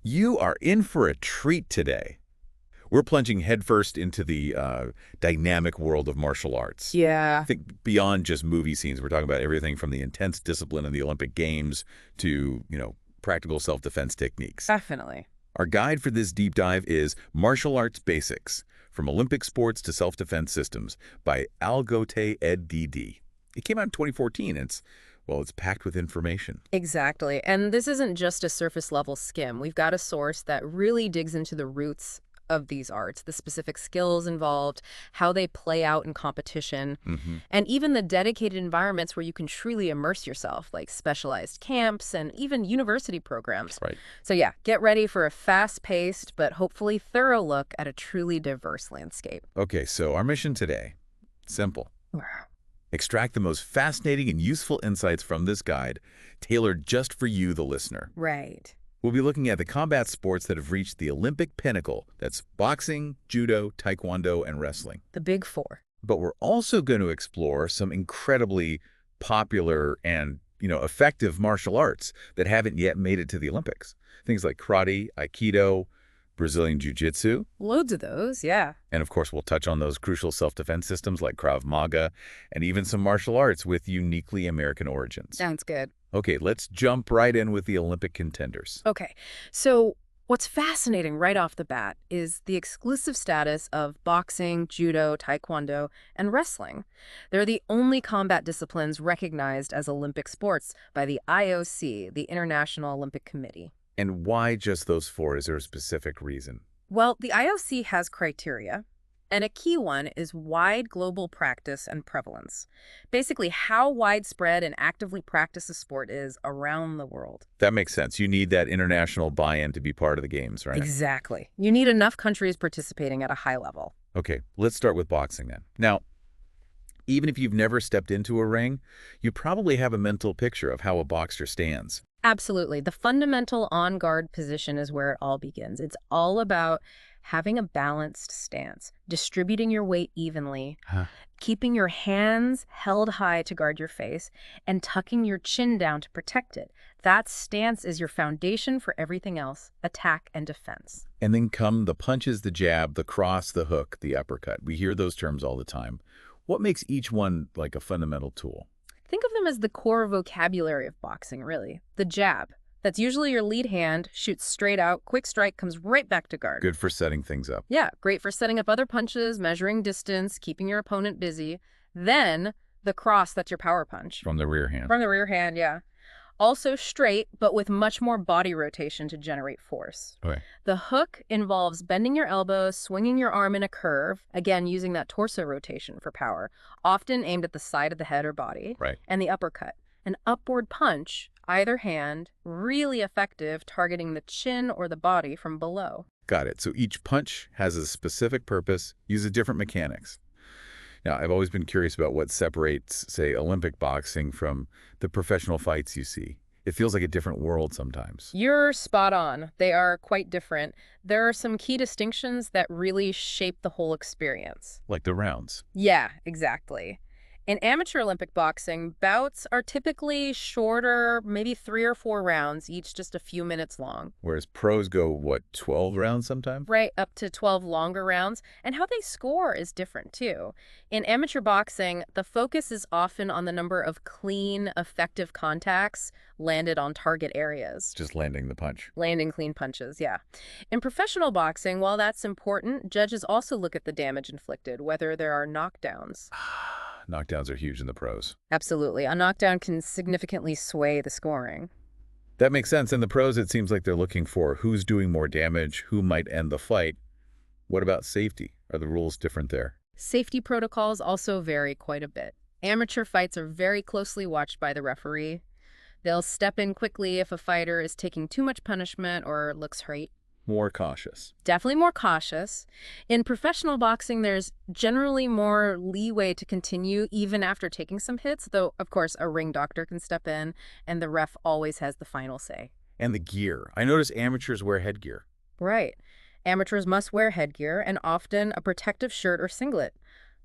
You are in for a treat today. We're plunging headfirst into the dynamic world of martial arts. I Yeah, think beyond just movie scenes, we're talking about everything from the intense discipline in the Olympic Games to, practical self-defense techniques. definitely. Our guide for this deep dive is Martial Arts Basics, From Olympic Sports to Self-Defense Systems by Algote Ed DD. It came out in 2014, and it's packed with information. Exactly. And this isn't just a surface level skim. We've got a source that really digs into the roots of these arts, the specific skills involved, how they play out in competition, Hmm. and even the dedicated environments where you can truly immerse yourself, like specialized camps and even university programs. Right. So yeah, get ready for a fast-paced but hopefully thorough look at a truly diverse landscape. Okay, so our mission today, simple. Wow. Extract the most fascinating and useful insights from this guide, tailored just for you, the listener. Right. We'll be looking at the combat sports that have reached the Olympic pinnacle. That's boxing, judo, taekwondo, and wrestling. The big four. But we're also going to explore some incredibly popular and, effective martial arts that haven't yet made it to the Olympics. Things like karate, aikido, Brazilian jiu-jitsu, Loads of those, yeah. and of course we'll touch on those crucial self-defense systems like Krav Maga, and even some martial arts with uniquely American origins. Sounds good. Okay, let's jump right in with the Olympic contenders. Okay, so what's fascinating right off the bat is the exclusive status of boxing, judo, taekwondo, and wrestling. They're the only combat disciplines recognized as Olympic sports by the IOC, the International Olympic Committee. And why just those four? Is there a specific reason? Well, the IOC has criteria, and a key one is wide global practice and prevalence. Basically, how widespread and actively practiced a sport is around the world. That makes sense. You need that international buy-in to be part of the games, right? Exactly. You need enough countries participating at a high level. Okay, let's start with boxing then. Now, even if you've never stepped into a ring, you probably have a mental picture of how a boxer stands. Absolutely. The fundamental on-guard position is where it all begins. It's all about having a balanced stance, distributing your weight evenly, Huh. keeping your hands held high to guard your face, and tucking your chin down to protect it. That stance is your foundation for everything else, attack and defense. And then come the punches, the jab, the cross, the hook, the uppercut. We hear those terms all the time. What makes each one like a fundamental tool? Think of them as the core vocabulary of boxing, really. The jab. That's usually your lead hand, shoots straight out, quick strike comes right back to guard. Good for setting things up. Yeah, great for setting up other punches, measuring distance, keeping your opponent busy. Then the cross, that's your power punch. From the rear hand. From the rear hand, yeah. Also straight, but with much more body rotation to generate force. Okay. The hook involves bending your elbows, swinging your arm in a curve, again using that torso rotation for power, often aimed at the side of the head or body. Right. And the uppercut, an upward punch, either hand, really effective targeting the chin or the body from below. Got it. So each punch has a specific purpose, uses different mechanics. Now, I've always been curious about what separates, say, Olympic boxing from the professional fights you see. It feels like a different world sometimes. You're spot on. They are quite different. There are some key distinctions that really shape the whole experience. Like the rounds. Yeah, exactly. In amateur Olympic boxing, bouts are typically shorter, maybe 3 or 4 rounds, each just a few minutes long. Whereas pros go, what, 12 rounds sometimes? Right, up to 12 longer rounds. And how they score is different, too. In amateur boxing, the focus is often on the number of clean, effective contacts landed on target areas. Just landing the punch. Landing clean punches, yeah. In professional boxing, while that's important, judges also look at the damage inflicted, whether there are knockdowns. Knockdowns are huge in the pros. Absolutely. A knockdown can significantly sway the scoring. That makes sense. In the pros, it seems like they're looking for who's doing more damage, who might end the fight. What about safety? Are the rules different there? Safety protocols also vary quite a bit. Amateur fights are very closely watched by the referee. They'll step in quickly if a fighter is taking too much punishment or looks hurt. More cautious. Definitely more cautious. In professional boxing, there's generally more leeway to continue even after taking some hits, though, of course, a ring doctor can step in, and the ref always has the final say. And the gear. I notice amateurs wear headgear. Right. Amateurs must wear headgear and often a protective shirt or singlet.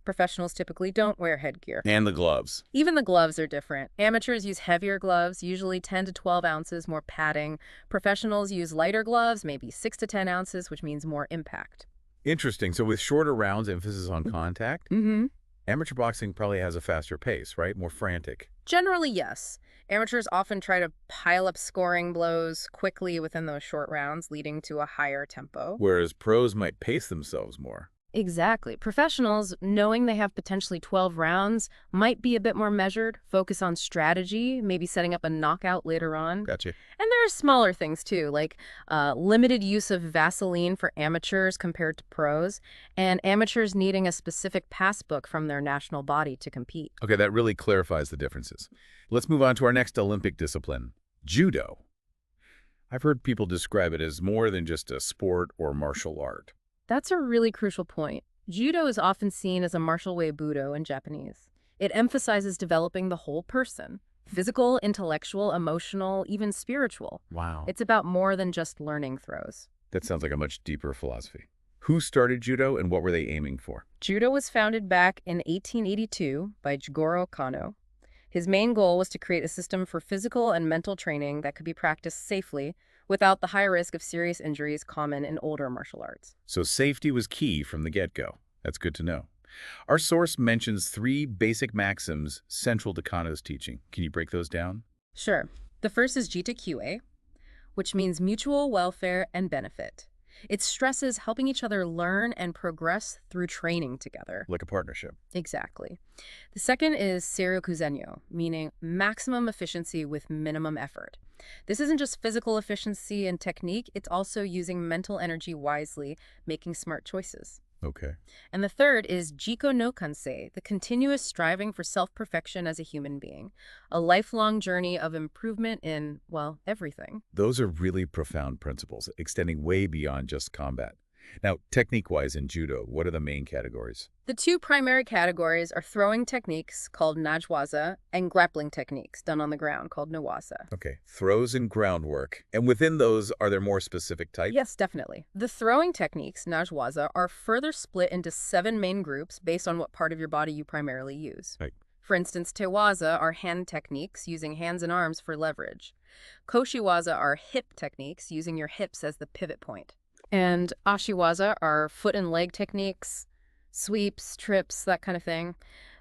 Professionals typically don't wear headgear. And the gloves. Even the gloves are different. Amateurs use heavier gloves, usually 10 to 12 ounces, more padding. Professionals use lighter gloves, maybe 6 to 10 ounces, which means more impact. Interesting. So with shorter rounds, emphasis on contact, Mm-hmm. amateur boxing probably has a faster pace, right? More frantic. Generally, yes. Amateurs often try to pile up scoring blows quickly within those short rounds, leading to a higher tempo. Whereas pros might pace themselves more. Exactly. Professionals, knowing they have potentially 12 rounds, might be a bit more measured, focus on strategy, maybe setting up a knockout later on. Gotcha. And there are smaller things too, like limited use of Vaseline for amateurs compared to pros, and amateurs needing a specific pass book from their national body to compete. Okay, that really clarifies the differences. Let's move on to our next Olympic discipline, Judo. I've heard people describe it as more than just a sport or martial art. That's a really crucial point. Judo is often seen as a martial way budo in Japanese. It emphasizes developing the whole person, physical, intellectual, emotional, even spiritual. Wow. It's about more than just learning throws. That sounds like a much deeper philosophy. Who started Judo and what were they aiming for? Judo was founded back in 1882 by Jigoro Kano. His main goal was to create a system for physical and mental training that could be practiced safely without the high risk of serious injuries common in older martial arts. So safety was key from the get-go. That's good to know. Our source mentions 3 basic maxims central to Kano's teaching. Can you break those down? Sure. The first is Jita Kyue, which means mutual welfare and benefit. It stresses helping each other learn and progress through training together. Like a partnership. Exactly. The second is Seiryokuzenyo, meaning maximum efficiency with minimum effort. This isn't just physical efficiency and technique, it's also using mental energy wisely, making smart choices. Okay. And the third is Jiko no Kansei, the continuous striving for self-perfection as a human being, a lifelong journey of improvement in, well, everything. Those are really profound principles, extending way beyond just combat. Now, technique-wise in Judo, what are the main categories? The 2 primary categories are throwing techniques, called najwaza, and grappling techniques, done on the ground, called nawaza. Okay, throws and groundwork. And within those, are there more specific types? Yes, definitely. The throwing techniques, najwaza, are further split into 7 main groups based on what part of your body you primarily use. Right. For instance, tewaza are hand techniques, using hands and arms for leverage. Koshiwaza are hip techniques, using your hips as the pivot point. And ashiwaza are foot and leg techniques, sweeps, trips, that kind of thing.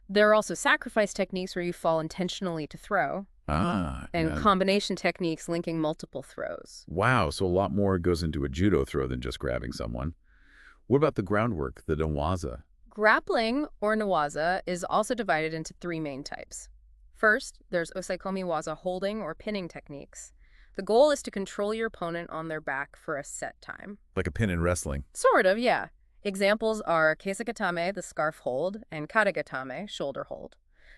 There are also sacrifice techniques where you fall intentionally to throw, and yeah. combination techniques linking multiple throws. Wow, so a lot more goes into a Judo throw than just grabbing someone. What about the groundwork, the Nawaza? Grappling, or nawaza, is also divided into 3 main types. First, there's osaikomi waza holding or pinning techniques. The goal is to control your opponent on their back for a set time. Like a pin in wrestling. Sort of, yeah. Examples are kesagatame, the scarf hold, and karagatame, shoulder hold.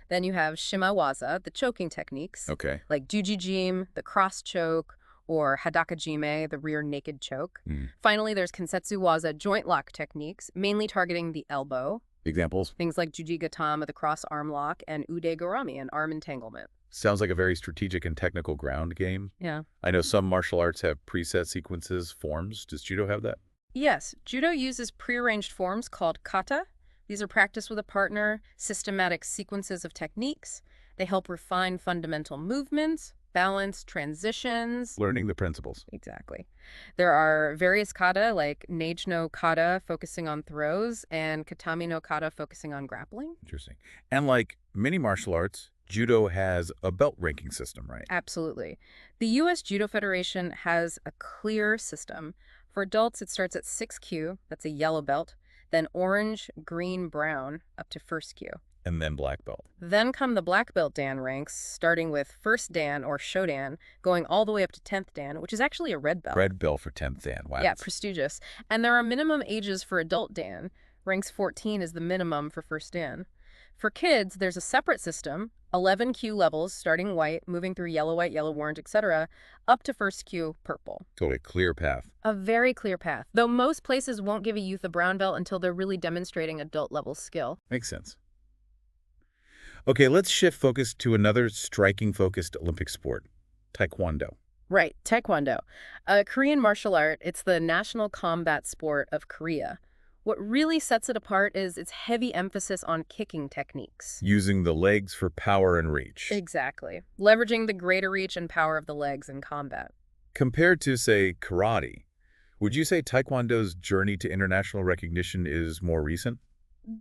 Then you have shimawaza, the choking techniques, Okay. like jujijime, the cross choke, or hadakajime, the rear naked choke. Mm. Finally, there's kensetsuwaza joint lock techniques, mainly targeting the elbow. Examples? Things like jujigatama, the cross arm lock, and ude-garami, an arm entanglement. Sounds like a very strategic and technical ground game. Yeah. I know some martial arts have preset sequences, forms. Does Judo have that? Yes, Judo uses prearranged forms called kata. These are practiced with a partner, systematic sequences of techniques. They help refine fundamental movements, balance, transitions. Learning the principles. Exactly. There are various kata like Neige no kata focusing on throws and Katami no kata focusing on grappling. Interesting. And like many martial arts, Judo has a belt ranking system, right? Absolutely. The U.S. Judo Federation has a clear system. For adults, it starts at 6Q, that's a yellow belt, then orange, green, brown, up to first Q. And then black belt. Then come the black belt Dan ranks, starting with first Dan or Shodan, going all the way up to 10th Dan, which is actually a red belt. Red belt for 10th Dan. Wow. Yeah, prestigious. And there are minimum ages for adult Dan. Ranks 14 is the minimum for first Dan. For kids, there's a separate system, 11 Q levels, starting white, moving through yellow, white, yellow, orange, etc., up to first Q purple. Totally clear path. A very clear path, though most places won't give a youth a brown belt until they're really demonstrating adult-level skill. Makes sense. Okay, let's shift focus to another striking-focused Olympic sport, Taekwondo. Right, Taekwondo. A Korean martial art, it's the national combat sport of Korea. What really sets it apart is its heavy emphasis on kicking techniques. Using the legs for power and reach. Exactly. Leveraging the greater reach and power of the legs in combat. Compared to, say, karate, would you say Taekwondo's journey to international recognition is more recent?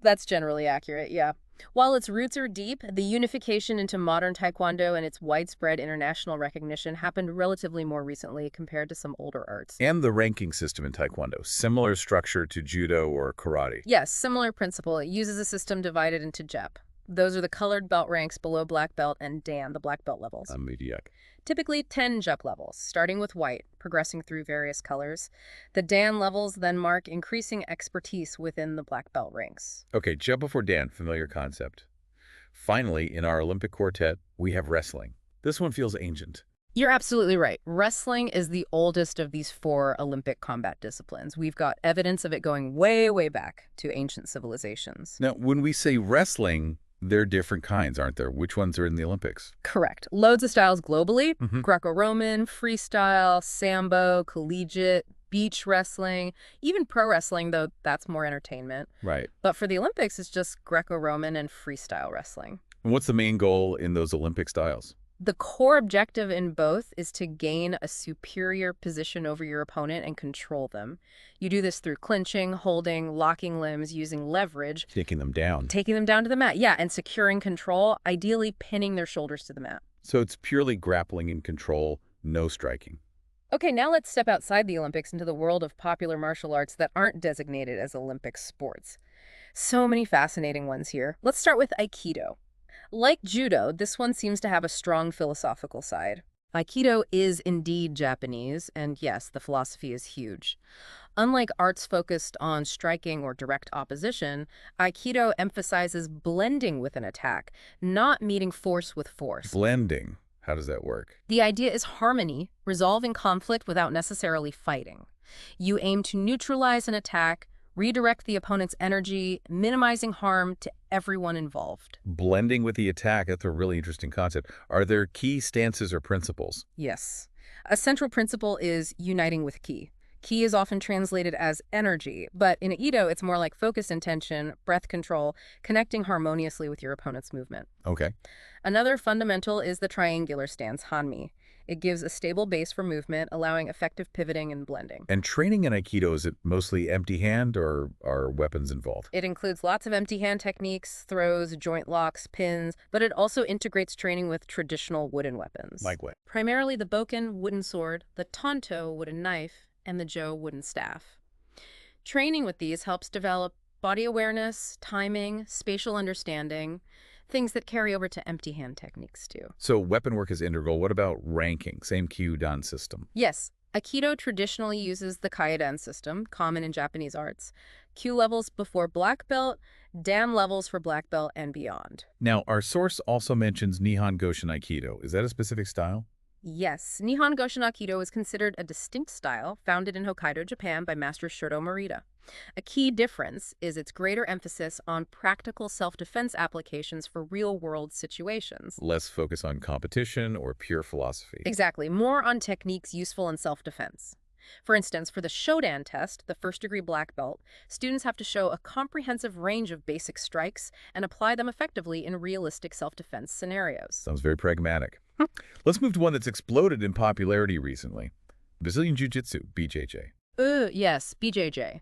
That's generally accurate, yeah. While its roots are deep, the unification into modern Taekwondo and its widespread international recognition happened relatively more recently compared to some older arts. And the ranking system in Taekwondo, similar structure to Judo or karate. Yes, similar principle. It uses a system divided into JEP. Those are the colored belt ranks below black belt, and Dan, the black belt levels. Mediac. Typically 10 JEP levels, starting with white, progressing through various colors. The Dan levels then mark increasing expertise within the black belt ranks. Okay, jump before Dan, familiar concept. Finally, in our Olympic quartet, we have wrestling. This one feels ancient. You're absolutely right. Wrestling is the oldest of these four Olympic combat disciplines. We've got evidence of it going way, way back to ancient civilizations. Now, when we say wrestling, there are different kinds, aren't there? Which ones are in the Olympics? Correct. Loads of styles globally. Mm-hmm. Greco-Roman, freestyle, sambo, collegiate, beach wrestling, even pro wrestling, though that's more entertainment. Right. But for the Olympics, it's just Greco-Roman and freestyle wrestling. And what's the main goal in those Olympic styles? The core objective in both is to gain a superior position over your opponent and control them. You do this through clinching, holding, locking limbs, using leverage. Taking them down. Taking them down to the mat, yeah, and securing control, ideally pinning their shoulders to the mat. So it's purely grappling and control, no striking. Okay, now let's step outside the Olympics into the world of popular martial arts that aren't designated as Olympic sports. So many fascinating ones here. Let's start with Aikido. Like Judo, this one seems to have a strong philosophical side. Aikido is indeed Japanese, and yes, the philosophy is huge. Unlike arts focused on striking or direct opposition, Aikido emphasizes blending with an attack, not meeting force with force. Blending. How does that work? The idea is harmony, resolving conflict without necessarily fighting. You aim to neutralize an attack, redirect the opponent's energy, minimizing harm to everyone involved. Blending with the attack, that's a really interesting concept. Are there key stances or principles? Yes. A central principle is uniting with ki. Ki is often translated as energy, but in Aikido, it's more like focused intention, breath control, connecting harmoniously with your opponent's movement. Okay. Another fundamental is the triangular stance, Hanmi. It gives a stable base for movement, allowing effective pivoting and blending. And training in Aikido, is it mostly empty hand or are weapons involved? It includes lots of empty hand techniques, throws, joint locks, pins, but it also integrates training with traditional wooden weapons. Like what? Primarily the bokken, wooden sword, the tanto, wooden knife, and the jo, wooden staff. Training with these helps develop body awareness, timing, spatial understanding, things that carry over to empty hand techniques too. So weapon work is integral. What about ranking? Same Kyudan system. Yes, Aikido traditionally uses the Kaidan system, common in Japanese arts. Q levels before black belt, Dan levels for black belt and beyond. Now, our source also mentions Nihon Goshin Aikido. Is that a specific style? Yes, Nihon Goshin Aikido is considered a distinct style founded in Hokkaido, Japan by Master Shoto Morita. A key difference is its greater emphasis on practical self-defense applications for real-world situations. Less focus on competition or pure philosophy. Exactly, more on techniques useful in self-defense. For instance, for the Shodan test, the first-degree black belt, students have to show a comprehensive range of basic strikes and apply them effectively in realistic self-defense scenarios. Sounds very pragmatic. Let's move to one that's exploded in popularity recently. Brazilian Jiu-Jitsu, BJJ. Yes, BJJ.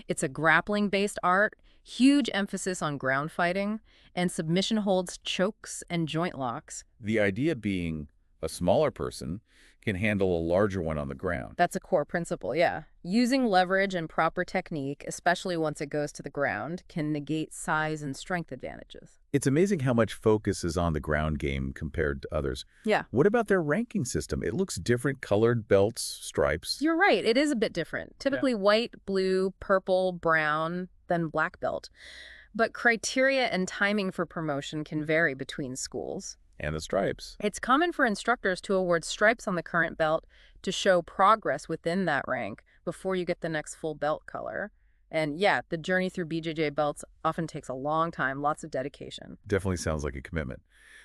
It's a grappling-based art, huge emphasis on ground fighting, and submission holds, chokes, and joint locks. The idea being a smaller person can handle a larger one on the ground. That's a core principle, yeah. Using leverage and proper technique, especially once it goes to the ground, can negate size and strength advantages. It's amazing how much focus is on the ground game compared to others. Yeah. What about their ranking system? It looks different, colored belts, stripes. You're right, it is a bit different. Typically white, blue, purple, brown, then black belt. But criteria and timing for promotion can vary between schools. And the stripes. It's common for instructors to award stripes on the current belt to show progress within that rank before you get the next full belt color. And yeah, the journey through BJJ belts often takes a long time, lots of dedication. Definitely sounds like a commitment.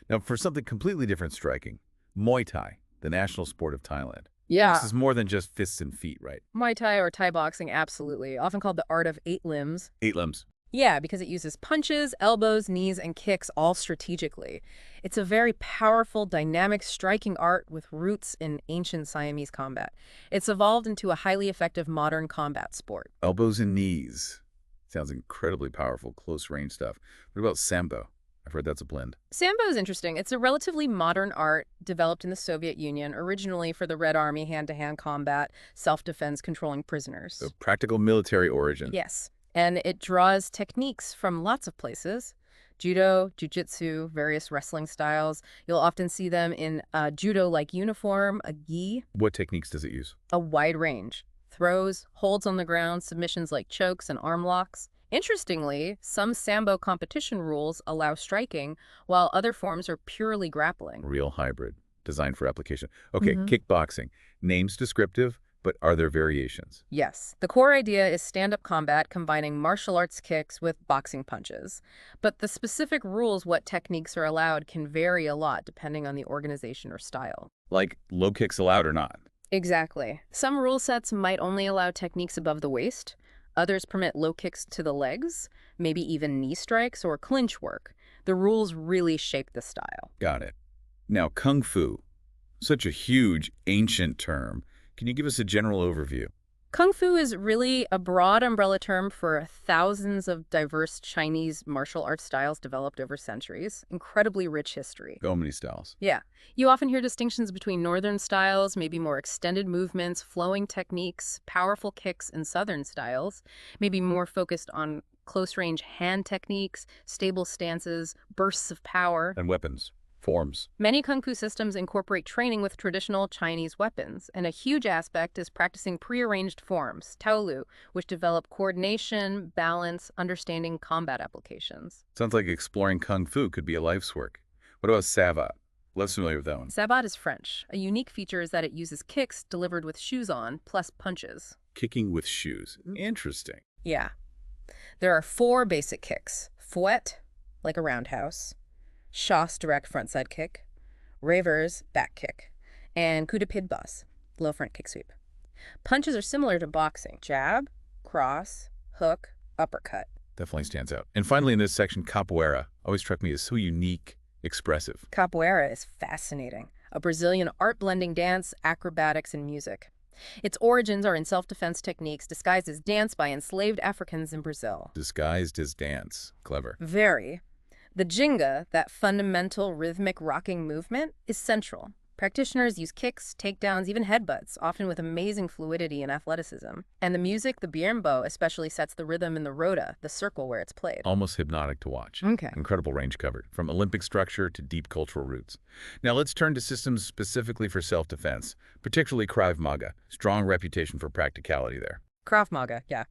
Now, for something completely different striking, Muay Thai, the national sport of Thailand. Yeah. This is more than just fists and feet, right? Muay Thai or Thai boxing, absolutely. Often called the art of 8 limbs. 8 limbs. Yeah, because it uses punches, elbows, knees, and kicks all strategically. It's a very powerful, dynamic, striking art with roots in ancient Siamese combat. It's evolved into a highly effective modern combat sport. Elbows and knees. Sounds incredibly powerful, close-range stuff. What about Sambo? I've heard that's a blend. Sambo is interesting. It's a relatively modern art developed in the Soviet Union, originally for the Red Army hand-to-hand combat, self-defense, controlling prisoners. So practical military origin. Yes, and it draws techniques from lots of places. Judo, jiu-jitsu, various wrestling styles. You'll often see them in a judo-like uniform, a gi, What techniques does it use? a wide range. Throws, holds on the ground, submissions like chokes and arm locks. Interestingly, some Sambo competition rules allow striking, while other forms are purely grappling. Real hybrid, designed for application. Okay, Mhm. kickboxing. Name's descriptive, but are there variations? Yes, the core idea is stand-up combat combining martial arts kicks with boxing punches. But the specific rules, what techniques are allowed, can vary a lot depending on the organization or style. Like low kicks allowed or not? Exactly. Some rule sets might only allow techniques above the waist. Others permit low kicks to the legs, maybe even knee strikes or clinch work. The rules really shape the style. Got it. Now, Kung Fu. Such a huge, ancient term. Can you give us a general overview? Kung Fu is really a broad umbrella term for thousands of diverse Chinese martial arts styles developed over centuries. Incredibly rich history. So many styles. Yeah. You often hear distinctions between northern styles, maybe more extended movements, flowing techniques, powerful kicks, and southern styles, maybe more focused on close-range hand techniques, stable stances, bursts of power. And weapons. Forms. Many Kung Fu systems incorporate training with traditional Chinese weapons, and a huge aspect is practicing prearranged forms, Taolu, which develop coordination, balance, understanding combat applications. Sounds like exploring Kung Fu could be a life's work. What about Savat? Less familiar with that one. Sabat is French. A unique feature is that it uses kicks delivered with shoes on, plus punches. Kicking with shoes. Interesting. Yeah. There are 4 basic kicks. Fouette, like a roundhouse. Chasse, direct frontside kick. Reverse, back kick. And coup de pied bas, low front kick sweep. Punches are similar to boxing. Jab, cross, hook, uppercut. Definitely stands out. And finally in this section, capoeira always struck me as so unique, expressive. Capoeira is fascinating. A Brazilian art-blending dance, acrobatics, and music. Its origins are in self-defense techniques disguised as dance by enslaved Africans in Brazil. Disguised as dance. Clever. Very. The jinga, that fundamental rhythmic rocking movement, is central. Practitioners use kicks, takedowns, even headbutts, often with amazing fluidity and athleticism. And the music, the biembo, especially sets the rhythm in the rota, the circle where it's played. Almost hypnotic to watch. Okay. Incredible range covered, from Olympic structure to deep cultural roots. Now let's turn to systems specifically for self-defense, particularly Krav Maga. Strong reputation for practicality there. Krav Maga, yeah.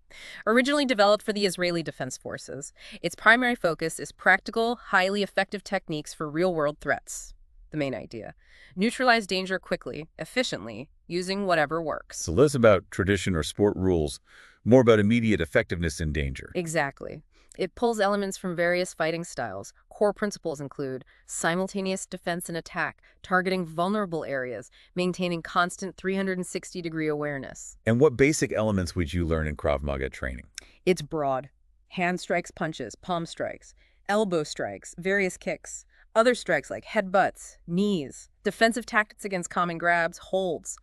Originally developed for the Israeli Defense Forces, its primary focus is practical, highly effective techniques for real-world threats. The main idea. Neutralize danger quickly, efficiently, using whatever works. So less about tradition or sport rules, more about immediate effectiveness in danger. Exactly. It pulls elements from various fighting styles. Core principles include simultaneous defense and attack, targeting vulnerable areas, maintaining constant 360-degree awareness. And what basic elements would you learn in Krav Maga training? It's broad. Hand strikes, punches, palm strikes, elbow strikes, various kicks, other strikes like headbutts, knees, defensive tactics against common grabs, holds,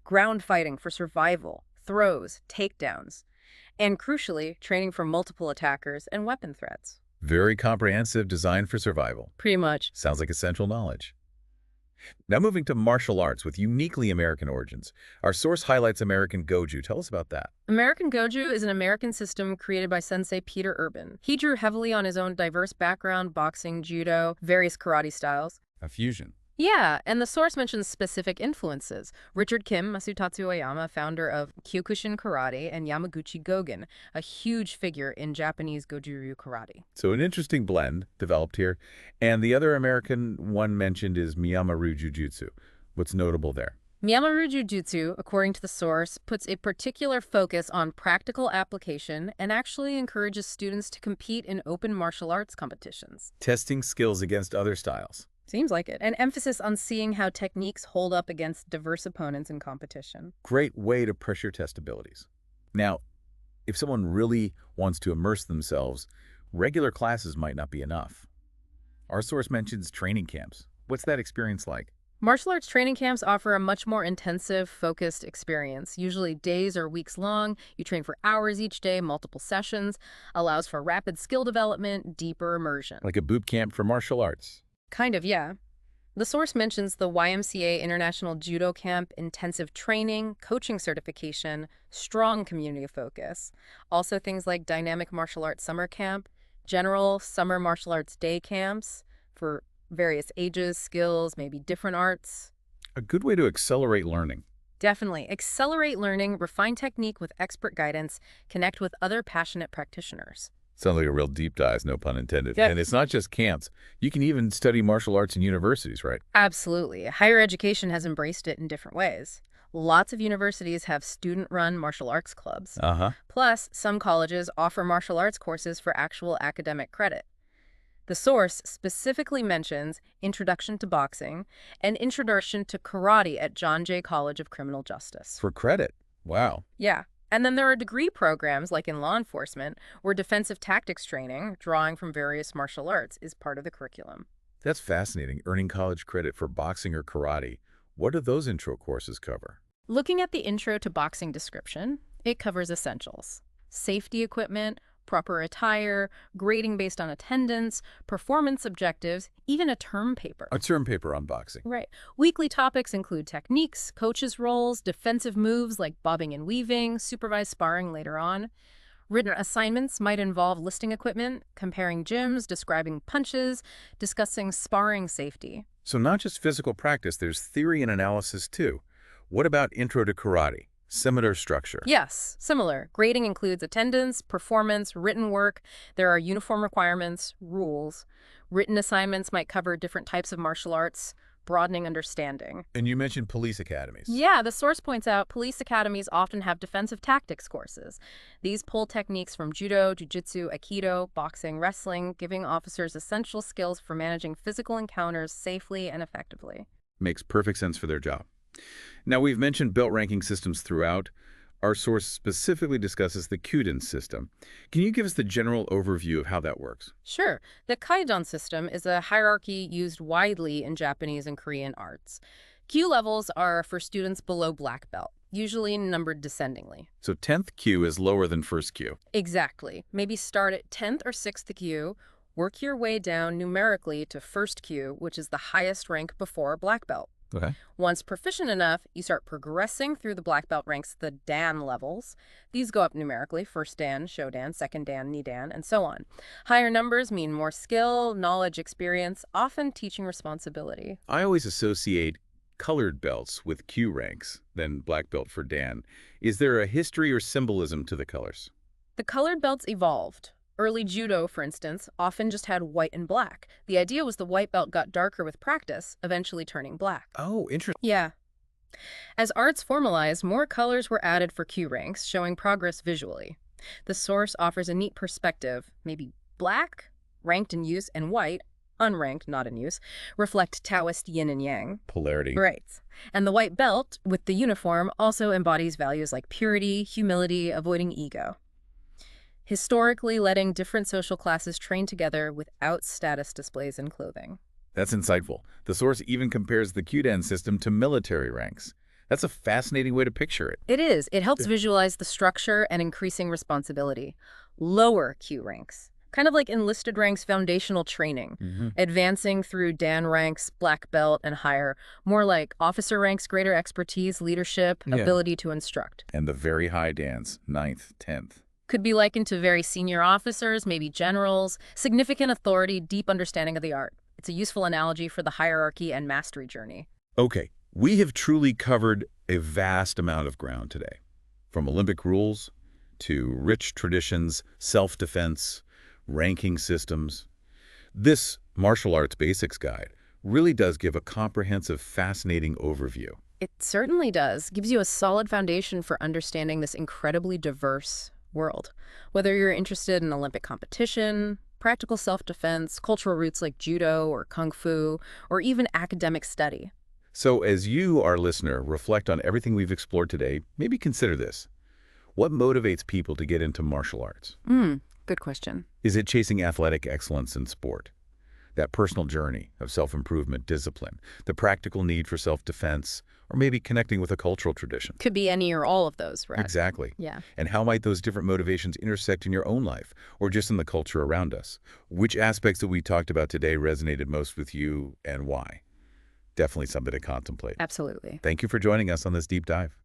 ground fighting for survival, throws, takedowns, and crucially, training for multiple attackers and weapon threats. Very comprehensive, designed for survival. Pretty much. Sounds like essential knowledge. Now moving to martial arts with uniquely American origins. Our source highlights American Goju. Tell us about that. American Goju is an American system created by Sensei Peter Urban. He drew heavily on his own diverse background, boxing, judo, various karate styles. A fusion. Yeah, and the source mentions specific influences. Richard Kim, Masutatsu Oyama, founder of Kyokushin Karate, and Yamaguchi Gogen, a huge figure in Japanese Goju-ryu karate. So an interesting blend developed here. And the other American one mentioned is Miyama-Ryu Jiu-Jitsu. What's notable there? Miyama-Ryu Jiu-Jitsu, according to the source, puts a particular focus on practical application and actually encourages students to compete in open martial arts competitions. Testing skills against other styles. Seems like it. An emphasis on seeing how techniques hold up against diverse opponents in competition. Great way to pressure test abilities. Now, if someone really wants to immerse themselves, regular classes might not be enough. Our source mentions training camps. What's that experience like? Martial arts training camps offer a much more intensive, focused experience, usually days or weeks long. You train for hours each day, multiple sessions, allows for rapid skill development, deeper immersion. Like a boot camp for martial arts. Kind of, yeah. The source mentions the YMCA International Judo Camp, intensive training, coaching certification, strong community focus. Also things like dynamic martial arts summer camp, general summer martial arts day camps for various ages, skills, maybe different arts. A good way to accelerate learning. Definitely. Accelerate learning, refine technique with expert guidance, connect with other passionate practitioners. Sounds like a real deep dive, no pun intended. Yeah. And it's not just camps. You can even study martial arts in universities, right? Absolutely. Higher education has embraced it in different ways. Lots of universities have student-run martial arts clubs. Uh-huh. Plus, some colleges offer martial arts courses for actual academic credit. The source specifically mentions Introduction to Boxing and Introduction to Karate at John Jay College of Criminal Justice. For credit. Wow. Yeah. And then there are degree programs like in law enforcement where defensive tactics training, drawing from various martial arts, is part of the curriculum. That's fascinating, earning college credit for boxing or karate. What do those intro courses cover? Looking at the Intro to Boxing description, it covers essentials: safety equipment, proper attire, grading based on attendance, performance objectives, even a term paper. A term paper on boxing. Right. Weekly topics include techniques, coaches' roles, defensive moves like bobbing and weaving, supervised sparring later on. Written assignments might involve listing equipment, comparing gyms, describing punches, discussing sparring safety. So not just physical practice, there's theory and analysis too. What about intro to karate? Similar structure. Yes, similar. Grading includes attendance, performance, written work. There are uniform requirements, rules. Written assignments might cover different types of martial arts, broadening understanding. And you mentioned police academies. Yeah, the source points out police academies often have defensive tactics courses. These pull techniques from judo, jiu-jitsu, aikido, boxing, wrestling, giving officers essential skills for managing physical encounters safely and effectively. Makes perfect sense for their job. Now, we've mentioned belt ranking systems throughout. Our source specifically discusses the Kyuden system. Can you give us the general overview of how that works? Sure. The Kaidan system is a hierarchy used widely in Japanese and Korean arts. Kyu levels are for students below black belt, usually numbered descendingly. So 10th Kyu is lower than 1st Kyu. Exactly. Maybe start at 10th or 6th Kyu, work your way down numerically to 1st Kyu, which is the highest rank before black belt. Okay. Once proficient enough, you start progressing through the black belt ranks, the Dan levels. These go up numerically: first Dan, Shodan, second Dan, Nidan, and so on. Higher numbers mean more skill, knowledge, experience, often teaching responsibility. I always associate colored belts with Kyu ranks, then black belt for Dan. Is there a history or symbolism to the colors? The colored belts evolved. Early judo, for instance, often just had white and black. The idea was the white belt got darker with practice, eventually turning black. Oh, interesting. Yeah. As arts formalized, more colors were added for Kyu ranks, showing progress visually. The source offers a neat perspective. Maybe black, ranked in use, and white, unranked, not in use, reflect Taoist yin and yang. Polarity. Right. And the white belt, with the uniform, also embodies values like purity, humility, avoiding ego. Historically letting different social classes train together without status displays and clothing. That's insightful. The source even compares the Kyuden system to military ranks. That's a fascinating way to picture it. It is. It helps visualize the structure and increasing responsibility. Lower Kyu ranks, kind of like enlisted ranks foundational training, advancing through Dan ranks, black belt, and higher, more like officer ranks, greater expertise, leadership, ability to instruct. And the very high Dans, 9th, 10th. Could be likened to very senior officers, maybe generals, significant authority, deep understanding of the art. It's a useful analogy for the hierarchy and mastery journey. Okay, we have truly covered a vast amount of ground today. From Olympic rules to rich traditions, self-defense, ranking systems. This martial arts basics guide really does give a comprehensive, fascinating overview. It certainly does. Gives you a solid foundation for understanding this incredibly diverse world. Whether you're interested in Olympic competition, practical self-defense, cultural roots like Judo or Kung Fu, or even academic study. So as you, our listener, reflect on everything we've explored today, maybe consider this. What motivates people to get into martial arts? Good question. Is it chasing athletic excellence in sport? That personal journey of self-improvement, discipline, the practical need for self-defense, or maybe connecting with a cultural tradition? Could be any or all of those, right? Exactly. Yeah. And how might those different motivations intersect in your own life or just in the culture around us? Which aspects that we talked about today resonated most with you and why? Definitely something to contemplate. Absolutely. Thank you for joining us on this deep dive.